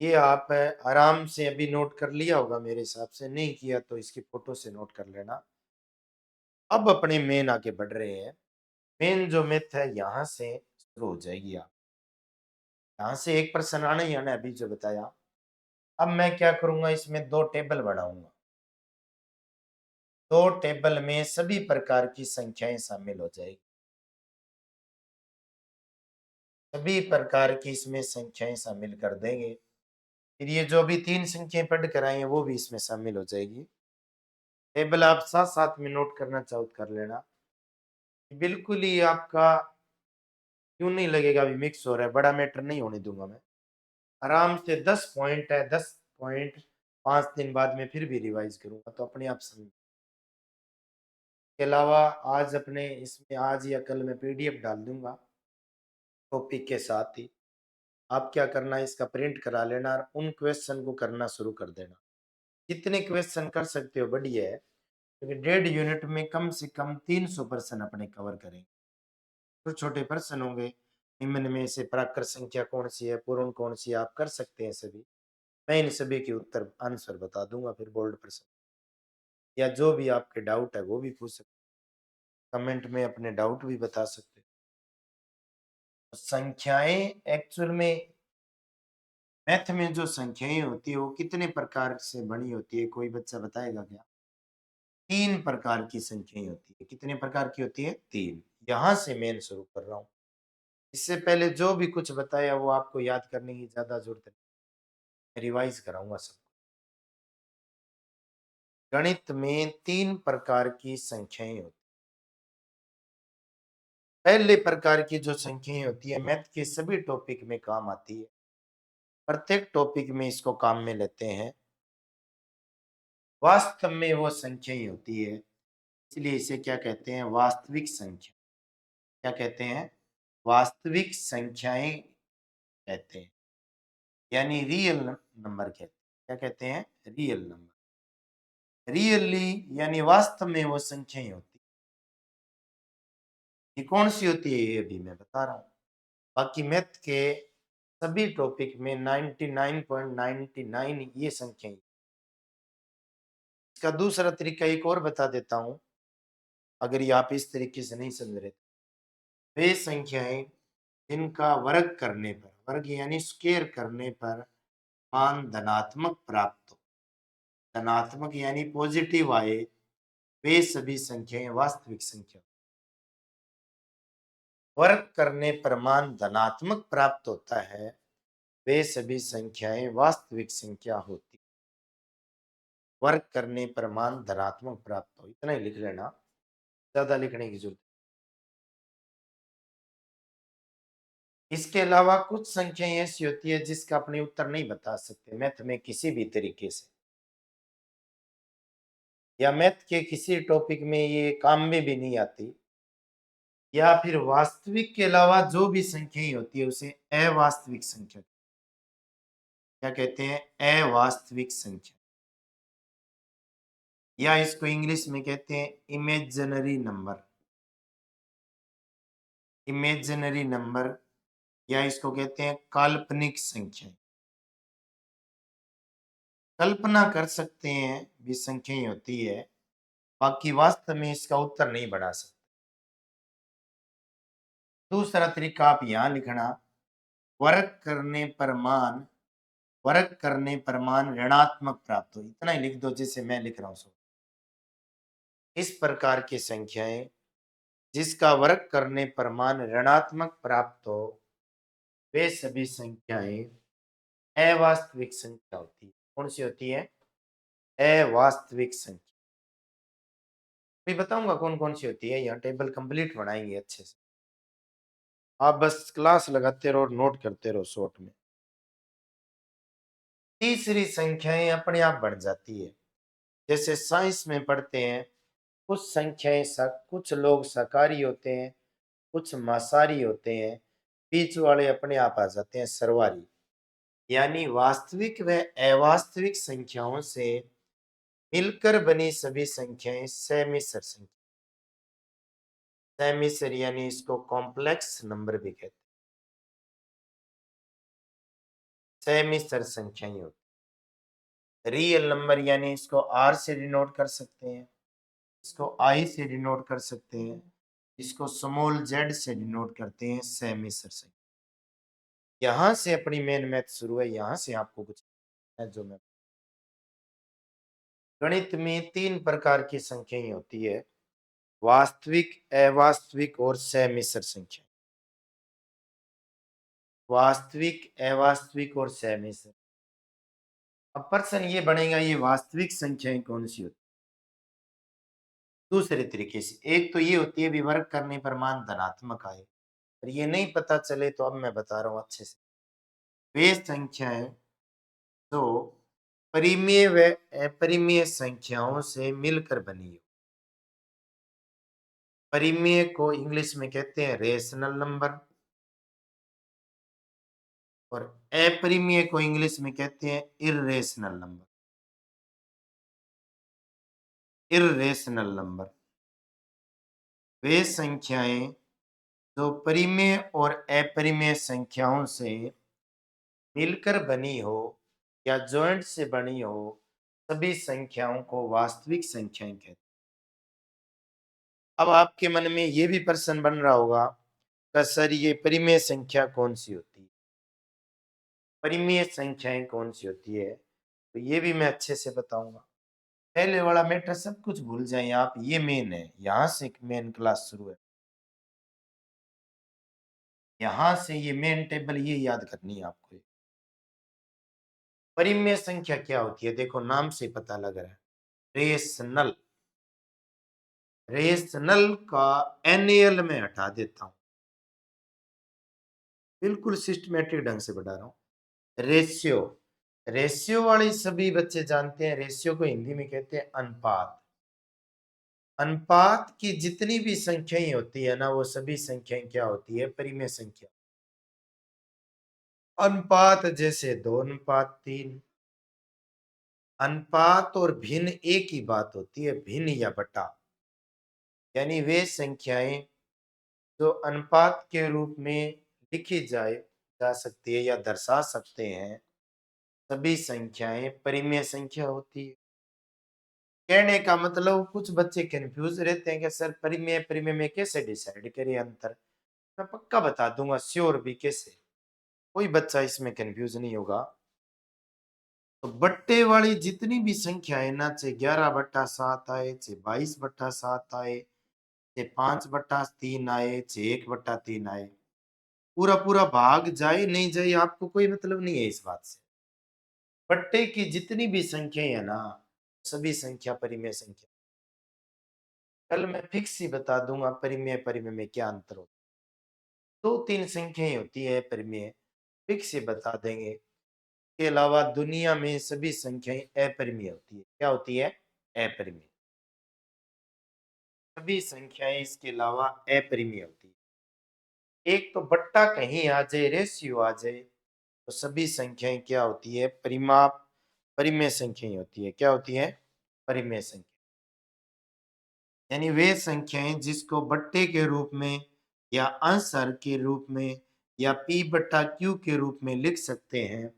ये आप आराम से अभी नोट कर लिया होगा मेरे हिसाब से, नहीं किया तो इसकी फोटो से नोट कर लेना। अब अपने मेन आगे बढ़ रहे हैं। मेन जो मिथ है यहाँ से शुरू हो जाएगी। आप यहाँ से एक प्रश्न आना ही आना है, अभी जो बताया। अब मैं क्या करूंगा, इसमें 2 टेबल बनाऊंगा। 2 टेबल में सभी प्रकार की संख्याएं शामिल हो जाएगी। सभी प्रकार की इसमें संख्याएं शामिल कर देंगे। फिर ये जो भी 3 संख्याएं पढ़ कर आई हैं वो भी इसमें शामिल हो जाएगी। टेबल आप साथ साथ में नोट करना चाहो तो कर लेना। बिल्कुल ही आपका क्यों नहीं लगेगा अभी मिक्स हो रहा है, बड़ा मैटर नहीं होने दूंगा मैं। आराम से 10 पॉइंट है, 10 पॉइंट 5 दिन बाद में फिर भी रिवाइज करूंगा तो अपने आप समझ। के अलावा आज अपने इसमें आज या कल मैं पीडीएफ डाल दूंगा टॉपिक के साथ ही। आप क्या करना है, इसका प्रिंट करा लेना और उन क्वेश्चन को करना शुरू कर देना। जितने क्वेश्चन कर सकते हो बढ़िया है, क्योंकि 1.5 यूनिट में कम से कम 300 प्रश्न अपने कवर करेंगे। तो छोटे प्रश्न होंगे, निम्न में से प्राकृत संख्या कौन सी है, पूर्ण कौन सी है, आप कर सकते हैं सभी। मैं इन सभी के उत्तर आंसर बता दूंगा फिर बोल्ड प्रश्न, या जो भी आपके डाउट है वो भी पूछ सकते, कमेंट में अपने डाउट भी बता सकते। संख्याएं एक्चुअल में मैथ में जो संख्याएं होती है वो कितने प्रकार से बनी होती है, कोई बच्चा बताएगा क्या? तीन प्रकार की संख्याएं होती है। कितने प्रकार की होती है? तीन। यहां से मैं शुरू कर रहा हूं। इससे पहले जो भी कुछ बताया वो आपको याद करने की ज्यादा जरूरत नहीं, रिवाइज कराऊंगा सब। गणित में तीन प्रकार की संख्याएं होती है। पहले प्रकार की जो संख्याएं होती है मैथ के सभी टॉपिक में काम आती है, प्रत्येक टॉपिक में इसको काम में लेते हैं। वास्तव में वो संख्याएं होती है, इसलिए इसे क्या कहते हैं? वास्तविक संख्या। क्या कहते हैं? वास्तविक संख्याएं कहते हैं, यानी रियल नंबर कहते हैं। क्या कहते हैं? Real number. रियली यानी वास्तव में वो संख्याएं होती है। ये कौन सी होती है ये भी मैं बता रहा हूं। बाकी मैथ के सभी टॉपिक में 99.99 ये संख्याएं। इसका दूसरा तरीका एक और बता देता हूं, अगर ये आप इस तरीके से नहीं समझ रहे। वे संख्याएं जिनका वर्ग करने पर, वर्ग यानी स्क्वायर करने पर मान धनात्मक प्राप्त हो, धनात्मक यानी पॉजिटिव आए, वे सभी संख्याएं वास्तविक संख्या। वर्ग करने पर मान धनात्मक प्राप्त होता है, वे सभी संख्याएं वास्तविक संख्या होती। वर्ग करने पर मान धनात्मक प्राप्त हो, इतना ही लिख लेना, ज्यादा लिखने की जरूरत। इसके अलावा कुछ संख्याएं ऐसी होती है जिसका अपने उत्तर नहीं बता सकते मैथ में किसी भी तरीके से, या मैथ के किसी टॉपिक में ये काम में भी नहीं आती, या फिर वास्तविक के अलावा जो भी संख्याएं होती है उसे अवास्तविक संख्या। क्या कहते हैं? अवास्तविक संख्या, या इसको इंग्लिश में कहते हैं इमेजिनरी नंबर। इमेजिनरी नंबर, या इसको कहते हैं काल्पनिक संख्या। कल्पना कर सकते हैं भी संख्याएं होती है, बाकी वास्तव में इसका उत्तर नहीं बना सकते। दूसरा तरीका आप यहां लिखना, वर्ग करने पर मान, वर्ग करने पर मान ऋणात्मक प्राप्त हो, इतना ही लिख दो जिसे मैं लिख रहा हूं सो। इस प्रकार की संख्याएं जिसका वर्ग करने पर मान ऋणात्मक प्राप्त हो, वे सभी संख्याएं अवास्तविक संख्या होती है। कौन सी होती है? अवास्तविक संख्या। मैं बताऊंगा कौन कौन सी होती है, यहाँ टेबल कंप्लीट बनाएंगे अच्छे से। आप बस क्लास लगाते रहो और नोट करते रहो शॉर्ट में। तीसरी संख्याएं अपने आप बढ़ जाती है, जैसे साइंस में पढ़ते हैं, कुछ संख्याएं कुछ लोग शाकाहारी होते हैं, कुछ मांसाहारी होते हैं, बीच वाले अपने आप आ जाते हैं सर्वाहारी। यानी वास्तविक व अवास्तविक संख्याओं से मिलकर बनी सभी संख्याएं समिश्र संख्या। समिश्र यानी इसको कॉम्प्लेक्स नंबर भी कहते हैं। समिश्र संख्याएं होती। रियल नंबर यानी इसको आर से डिनोट कर सकते हैं, इसको आई से डिनोट कर सकते हैं, इसको स्मॉल जेड से डिनोट करते हैं समिश्र संख्या। यहां से अपनी मेन मैथ शुरू है, यहां से आपको कुछ है जो मैं। गणित में तीन प्रकार की संख्याएं होती है, वास्तविक, अवास्तविक और समिश्र संख्या। वास्तविक, अवास्तविक और समिश्र। अब प्रश्न ये बनेगा, ये वास्तविक संख्याएं कौन सी होती? दूसरे तरीके से, एक तो ये होती है विवर्ग करने पर मान धनात्मक आए, और ये नहीं पता चले तो अब मैं बता रहा हूं अच्छे से। वे संख्याएं तो परिमेय व अपरिमेय संख्याओं से मिलकर बनी हो। परिमेय को इंग्लिश में कहते हैं रेशनल नंबर, और अपरिमेय को इंग्लिश में कहते हैं इर्रेशनल नंबर। इर्रेशनल नंबर वे संख्याएं जो परिमेय और अपरिमेय संख्याओं से मिलकर बनी हो या जॉइंट से बनी हो, सभी संख्याओं को वास्तविक संख्याएं कहते हैं। अब आपके मन में ये भी प्रश्न बन रहा होगा कि सर ये परिमेय संख्या कौन सी होती है, परिमेय संख्याएं कौन सी होती है? तो ये भी मैं अच्छे से बताऊंगा। पहले वाला मैटर सब कुछ भूल जाएं आप, ये मेन है, यहां से मेन क्लास शुरू है, यहां से ये मेन टेबल ये याद करनी है आपको। परिमेय संख्या क्या होती है, देखो नाम से पता लग रहा है, रेशनल। रेशनल का एनएल में हटा देता हूं, बिल्कुल सिस्टमेटिक ढंग से बढ़ा रहा हूं। रेशियो, रेशियो वाले सभी बच्चे जानते हैं, रेशियो को हिंदी में कहते हैं अनुपात। अनुपात की जितनी भी संख्याएं होती है ना, वो सभी संख्याएं क्या होती है, परिमेय संख्या। अनुपात जैसे 2:3। अनुपात और भिन्न एक ही बात होती है, भिन्न या बटा, यानी वे संख्याएं जो अनुपात के रूप में लिखी जा सकती है या दर्शा सकते हैं, सभी संख्याएं परिमेय संख्या होती है। कहने का मतलब कुछ बच्चे कंफ्यूज रहते हैं कि सर परिमेय परिमेय में कैसे डिसाइड करें अंतर। मैं पक्का बता दूंगा, श्योर भी कैसे, कोई बच्चा इसमें कंफ्यूज नहीं होगा। तो बट्टे वाली जितनी भी संख्या है ना, चाहे 11/7 आए, चाहे 22/7 आए, चाहे 5/3 आए, चाहे 1/3 आए, पूरा पूरा भाग जाए नहीं जाए आपको कोई मतलब नहीं है इस बात से। बट्टे की जितनी भी संख्या है ना, सभी संख्या परिमेय संख्या। कल मैं फिक्स ही बता दूंगा परिमेय परिमेय में क्या अंतर होता है। 2-3 संख्याएं होती है परिमेय, फिक्स ही बता देंगे। के अलावा दुनिया में सभी संख्याएं अपरिमेय होती है। क्या होती है? अपरिमेय। सभी संख्याएं इसके अलावा अपरिमेय होती है। एक तो बट्टा कहीं आ जाए, रेशियो आ जाए, तो सभी संख्याएं क्या होती है, परिमाप, परिमेय संख्याएं होती है। क्या होती है? परिमेय संख्या। यानी वे संख्याएं जिसको बट्टे के रूप में या अंश हर के रूप में या p/q के रूप में लिख सकते हैं,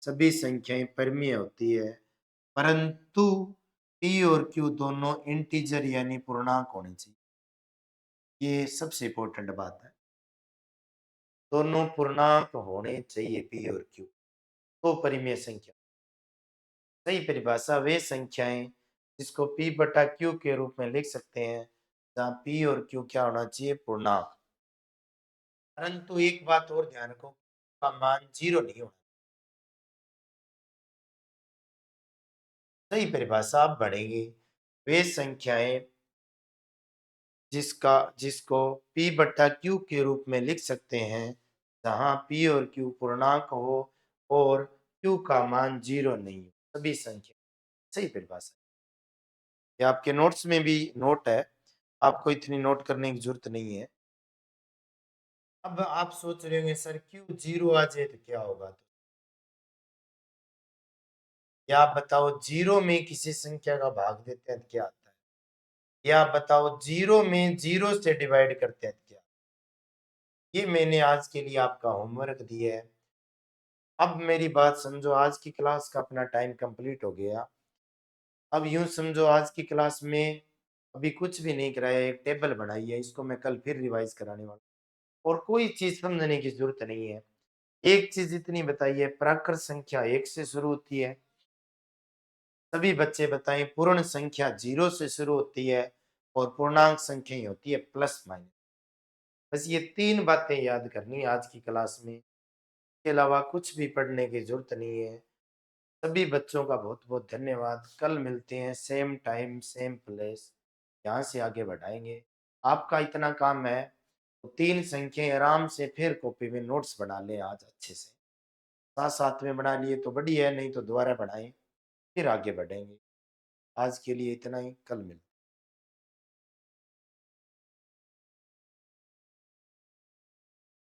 सभी संख्याएं परिमेय होती है। परंतु p और q दोनों इंटीजर यानी पूर्णांक होने चाहिए। ये सबसे इंपॉर्टेंट बात है, दोनों पूर्णांक होने चाहिए p और q, तो परिमेय संख्या। सही परिभाषा वे संख्याएं जिसको p/q के रूप में लिख सकते हैं, जहाँ p और q क्या होना चाहिए, पूर्णांक। परंतु एक बात और ध्यान रखो, का मान 0 नहीं होना। सही परिभाषा आप बढ़ेंगे, वे संख्याएं जिसको p/q के रूप में लिख सकते हैं, जहां p और q पूर्णांक हो और q का मान 0 नहीं हो, सभी संख्या। सही परिभाषा। ये आपके नोट्स में भी नोट है, आपको इतनी नोट करने की जरूरत नहीं है। अब आप सोच रहे होंगे सर q 0 आ जाए तो क्या होगा, तो या आप बताओ 0 में किसी संख्या का भाग देते हैं तो क्या आता है, या आप बताओ 0 में 0 से डिवाइड करते हैं तो क्या। ये मैंने आज के लिए आपका होमवर्क दिया है। अब मेरी बात समझो, आज की क्लास का अपना टाइम कंप्लीट हो गया। अब यूं समझो आज की क्लास में अभी कुछ भी नहीं कराया, एक टेबल बनाई है, इसको मैं कल फिर रिवाइज कराने वाला हूं। और कोई चीज समझने की जरूरत नहीं है, एक चीज इतनी बताइए, प्राकृत संख्या 1 से शुरू होती है। सभी बच्चे बताएं पूर्ण संख्या 0 से शुरू होती है और पूर्णांक संख्या ही होती है प्लस माइनस। बस ये 3 बातें याद करनी है आज की क्लास में, के अलावा कुछ भी पढ़ने की जरूरत नहीं है। सभी बच्चों का बहुत बहुत धन्यवाद। कल मिलते हैं सेम टाइम सेम प्लेस, यहाँ से आगे बढ़ाएंगे। आपका इतना काम है, तो 3 संख्याएं आराम से फिर कॉपी में नोट्स बना लें आज अच्छे से। साथ साथ में बना लिए तो बढ़िया है, नहीं तो दोबारा बढ़ाएं, फिर आगे बढ़ेंगे। आज के लिए इतना ही, कल मिलते हैं।